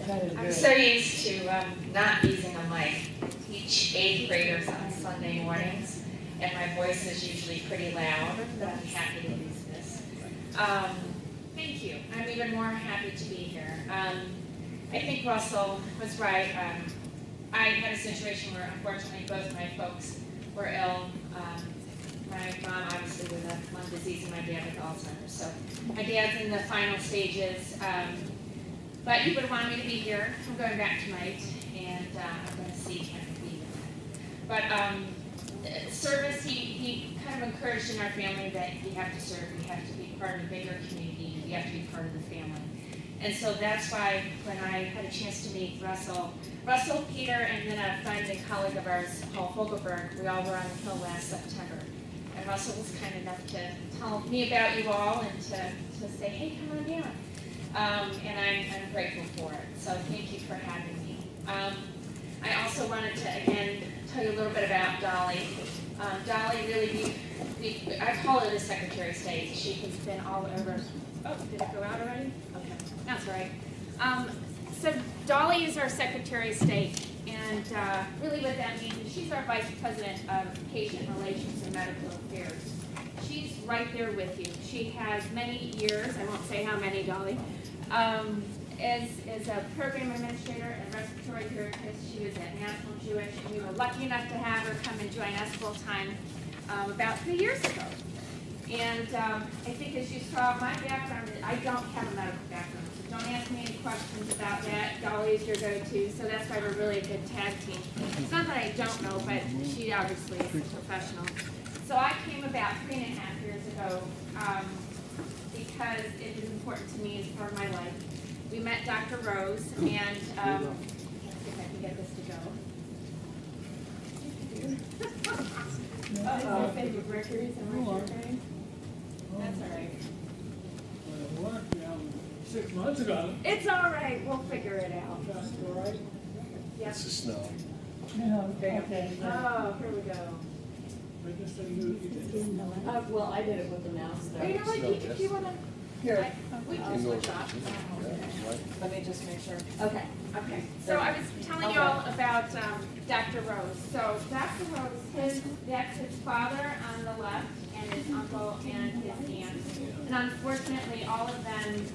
I'm so used to not using a mic. I teach 8th graders on Sunday mornings, and my voice is usually pretty loud, but I'm happy to use this. Thank you. I'm even more happy to be here. I think Russell was right. I had a situation where, unfortunately, both my folks were ill. My mom, obviously, with lung disease, and my dad with Alzheimer's. So my dad's in the final stages. But he would have wanted me to be here. I'm going back tonight, and I'm going to see if I can be with him. But service, he kind of encouraged in our family that we have to serve, we have to be part of a bigger community, we have to be part of the family. And so that's why when I had a chance to meet Russell, Peter, and then a friend and colleague of ours, Paul Fogelberg, we all were on the Hill last September. And Russell was kind enough to tell me about you all and to say, hey, come on down. And I'm grateful for it. So thank you for having me. I also wanted to, again, tell you a little bit about Dolly. Dolly really, I call her the Secretary of State. She has been all over. Oh, did it go out already? Okay, that's all right. So Dolly is our Secretary of State, and really what that means is she's our Vice President of Patient Relations and Medical Affairs. She's right there with you. She has many years, I won't say how many, Dolly, as a program administrator and respiratory therapist. She was at National Jewish, and we were lucky enough to have her come and join us full-time about 3 years ago. And I think as you saw, my background, I don't have a medical background, so don't ask me any questions about that. Dolly is your go-to, so that's why we're really a good tag team. It's not that I don't know, but she obviously is a professional. So I came about 3.5 years ago because it is important to me as part of my life. We met Dr. Rose, and let's see if I can get this to go. Uh-oh. Favorite records and records. That's all right. Well, 6 months ago. It's all right. We'll figure it out. That's all right. Yep. It's the snow. Okay. Oh, here we go. I just didn't do it. Well, I did it with the mouse Oh, you know what? If you want to, Here, we can switch off. let me just make sure. Okay. Okay. So I was telling you all about Dr. Rose. So Dr. Rose, that's his father on the left, and his uncle and his aunt. And unfortunately, all of them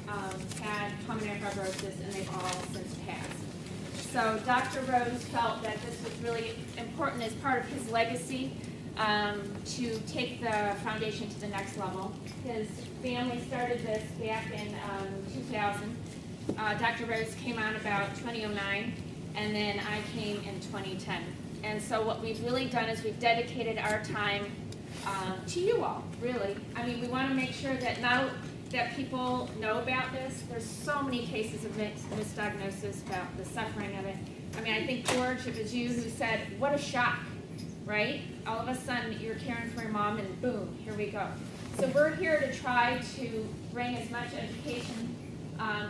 had pulmonary fibrosis, and they've all since passed. So Dr. Rose felt that this was really important as part of his legacy to take the foundation to the next level. His family started this back in 2000. Dr. Rose came on about 2009, and then I came in 2010. And so what we've really done is we've dedicated our time to you all, really. I mean, we want to make sure that now that people know about this, there's so many cases of misdiagnosis about the suffering of it. I mean, I think, George, it was you who said, what a shock, right? All of a sudden, you're caring for your mom, and boom, here we go. So we're here to try to bring as much education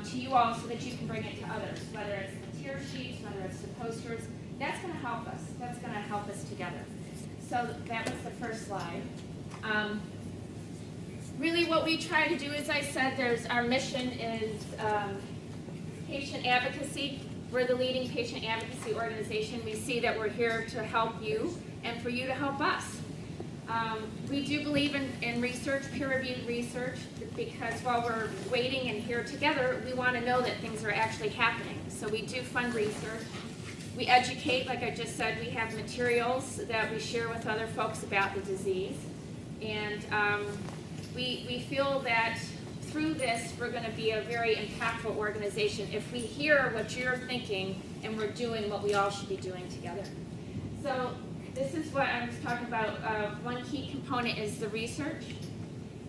to you all so that you can bring it to others, whether it's the tear sheets, whether it's the posters. That's going to help us. That's going to help us together. So that was the first slide. Really what we try to do, as I said, our mission is patient advocacy. We're the leading patient advocacy organization. We see that we're here to help you and for you to help us. We do believe in research, peer-reviewed research, because while we're waiting and here together, we want to know that things are actually happening. So we do fund research. We educate, like I just said, we have materials that we share with other folks about the disease. And we feel that through this, we're going to be a very impactful organization if we hear what you're thinking and we're doing what we all should be doing together. So this is what I was talking about. One key component is the research.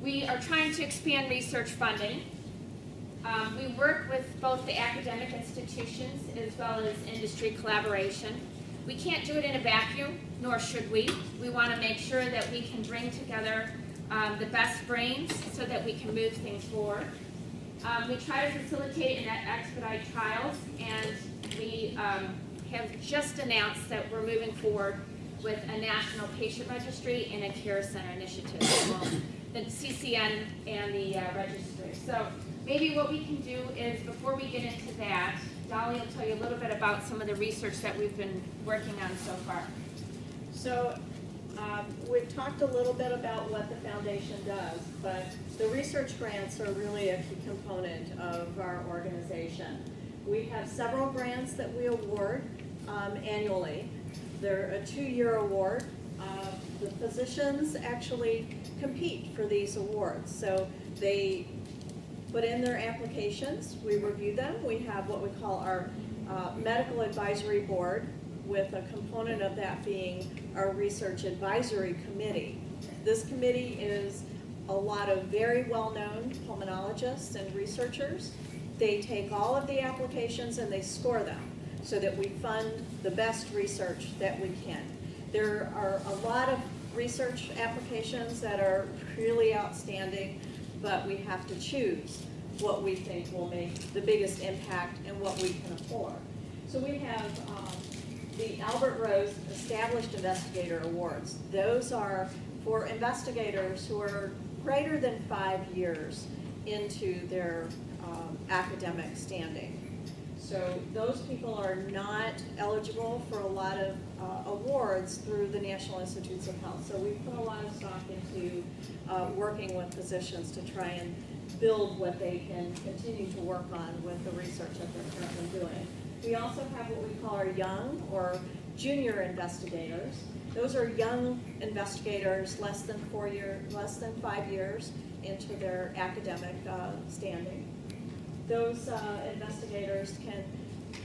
We are trying to expand research funding. We work with both the academic institutions as well as industry collaboration. We can't do it in a vacuum, nor should we. We want to make sure that we can bring together the best brains so that we can move things forward. We try to facilitate and expedite trials, and we have just announced that we're moving forward with a national patient registry and a care center initiative, the CCN and the registry. So we maybe what we can do is, before we get into that, Dolly will tell you a little bit about some of the research that we've been working on so far. So we've talked a little bit about what the foundation does, but the research grants are really a key component of our organization. We have several grants that we award annually. They're a 2-year award. The physicians actually compete for these awards. So they put in their applications, we review them. We have what we call our medical advisory board, with a component of that being our research advisory committee. This committee is a lot of very well-known pulmonologists and researchers. They take all of the applications and they score them so that we fund the best research that we can. There are a lot of research applications that are really outstanding, but we have to choose what we think will make the biggest impact and what we can afford. So we have the Albert Rose Established Investigator Awards. Those are for investigators who are greater than 5 years into their academic standing. So those people are not eligible for a lot of awards through the National Institutes of Health. So we put a lot of stock into working with physicians to try and build what they can continue to work on with the research that they're currently doing. We also have what we call our young or junior investigators. Those are young investigators less than 5 years into their academic standing. Those investigators can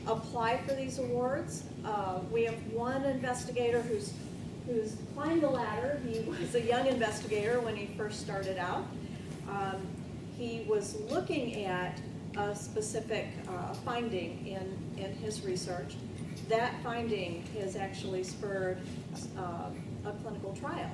apply for these awards. We have one investigator who's climbed the ladder. He was a young investigator when he first started out. He was looking at a specific finding in his research. That finding has actually spurred a clinical trial.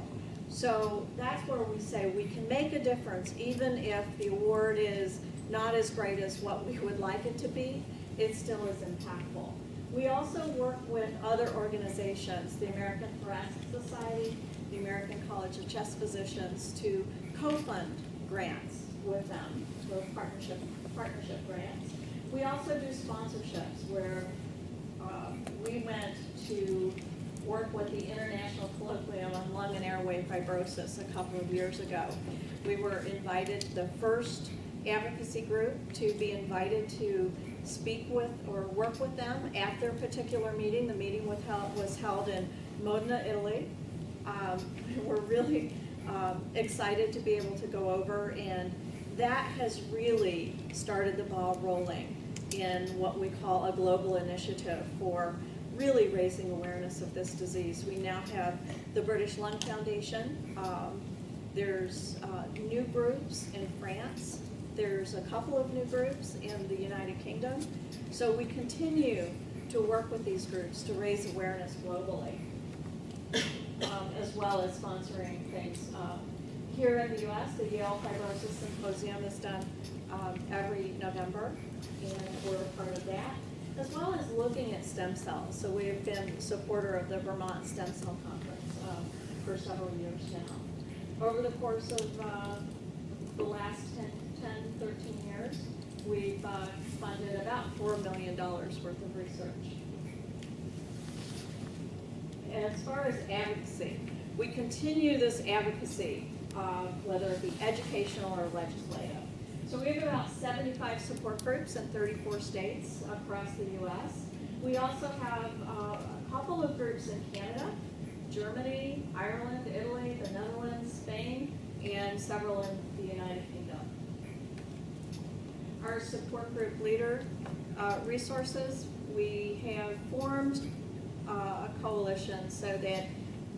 So that's where we say we can make a difference, even if the award is not as great as what we would like it to be, it still is impactful. We also work with other organizations, the American Thoracic Society, the American College of Chest Physicians, to co-fund grants with them, so partnership grants. We also do sponsorships where we went to work with the International Colloquium on Lung and Airway Fibrosis a couple of years ago. We were invited, the first advocacy group, to be invited to speak with or work with them at their particular meeting. The meeting was held in Modena, Italy. We're really excited to be able to go over, and that has really started the ball rolling in what we call a global initiative for really raising awareness of this disease. We now have the British Lung Foundation. There's new groups in France. There's a couple of new groups in the United Kingdom. So we continue to work with these groups to raise awareness globally, as well as sponsoring things. Here in the U.S., the Yale Fibrosis Symposium is done every November, and we're a part of that, as well as looking at stem cells. So we have been a supporter of the Vermont Stem Cell Conference for several years now. Over the course of the last 13 years, we've funded about $4 million worth of research. As far as advocacy, we continue this advocacy, whether it be educational or legislative. So we have about 75 support groups in 34 states across the U.S. We also have a couple of groups in Canada, Germany, Ireland, Italy, the Netherlands, Spain, and several in the United Kingdom. Our support group leader resources, we have formed a coalition so that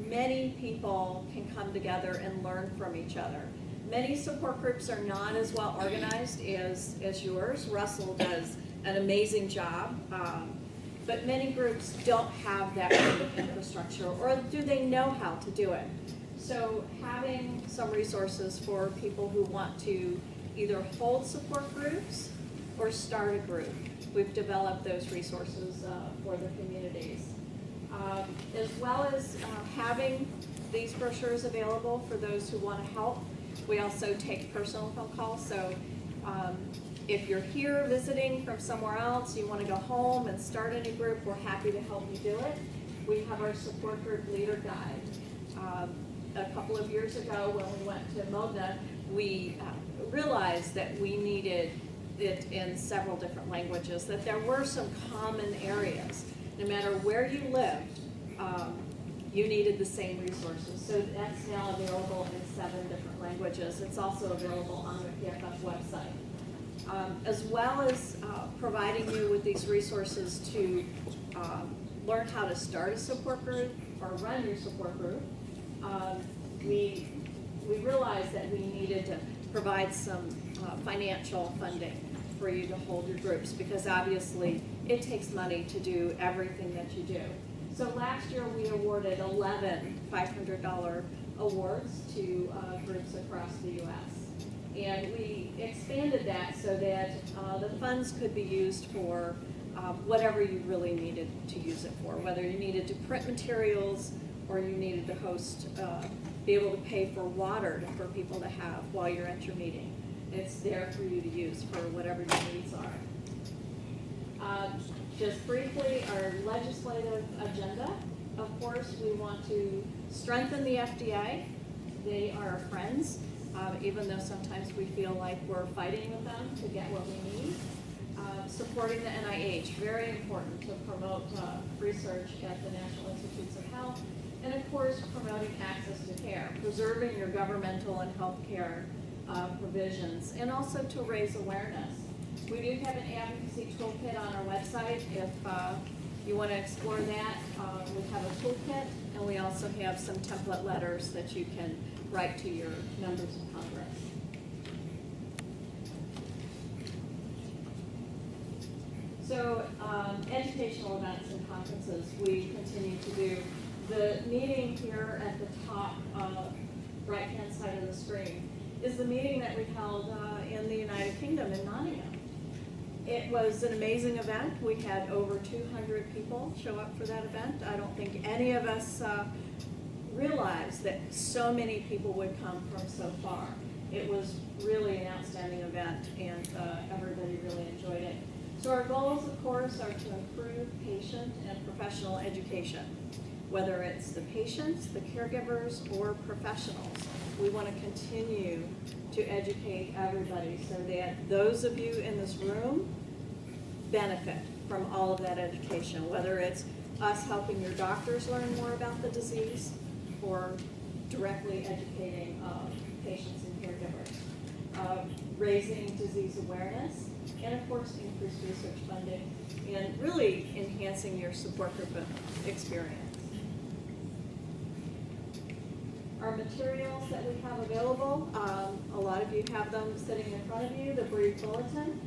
many people can come together and learn from each other. Many support groups are not as well organized as yours. Russell does an amazing job, but many groups don't have that kind of infrastructure, or do they know how to do it? So having some resources for people who want to either hold support groups or start a group. We've developed those resources for the communities. As well as having these brochures available for those who want to help. We also take personal phone calls, so If you're here visiting from somewhere else, you want to go home and start a new group, we're happy to help you do it. We have our support group leader guide. A couple of years ago when we went to Modena, we realized that we needed it in several different languages, that there were some common areas. No matter where you lived, you needed the same resources. So that's now available in 7 different languages. It's also available on the PFF website. As well as providing you with these resources to learn how to start a support group or run your support group, we realized that we needed to provide some financial funding for you to hold your groups, because obviously it takes money to do everything that you do. So last year we awarded 11 $500 awards to groups across the U.S. And we expanded that so that the funds could be used for whatever you really needed to use it for, whether you needed to print materials or you needed to host, be able to pay for water for people to have while you're at your meeting. It's there for you to use for whatever your needs are. Just briefly, our legislative agenda. Of course, we want to strengthen the FDA. They are our friends, even though sometimes we feel like we're fighting with them to get what we need. Supporting the NIH, very important to promote research at the National Institutes of Health. And of course, promoting access to care, preserving your governmental and health care provisions, and also to raise awareness. We do have an advocacy toolkit on our website. If you want to explore that, we have a toolkit, and we also have some template letters that you can write to your members of Congress. So educational events and conferences we continue to do. The meeting here at the top right-hand side of the screen is the meeting that we held in the United Kingdom in Nottingham. It was an amazing event. We had over 200 people show up for that event. I don't think any of us realized that so many people would come from so far. It was really an outstanding event, and everybody really enjoyed it. So our goals, of course, are to improve patient and professional education, whether it's the patients, the caregivers, or professionals. We want to continue to educate everybody so that those of you in this room benefit from all of that education, whether it's us helping your doctors learn more about the disease or directly educating patients and caregivers, raising disease awareness, and of course increased research funding, and really enhancing your support group experience. Our materials that we have available, a lot of you have them sitting in front of you, the brief bulletin,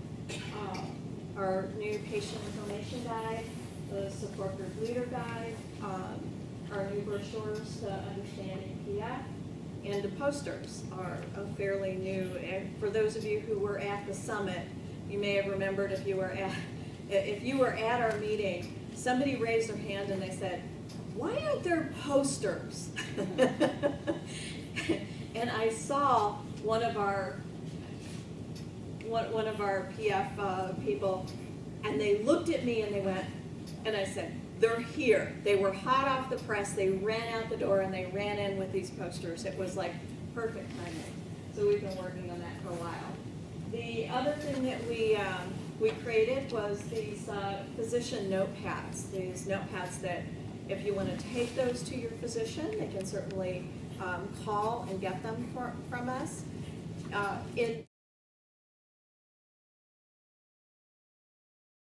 our new patient information guide, the support group leader guide, our new brochures to understanding PF, and the posters are fairly new. And for those of you who were at the summit, you may have remembered if you were at our meeting, somebody raised their hand and they said, "Why aren't there posters?" And I saw one of our PF people, and they looked at me and they went, and I said, "They're here." They were hot off the press. They ran out the door and they ran in with these posters. It was like perfect timing. So we've been working on that for a while. The other thing that we created was these physician notepads. These notepads that if you want to take those to your physician, they can certainly call and get them from us.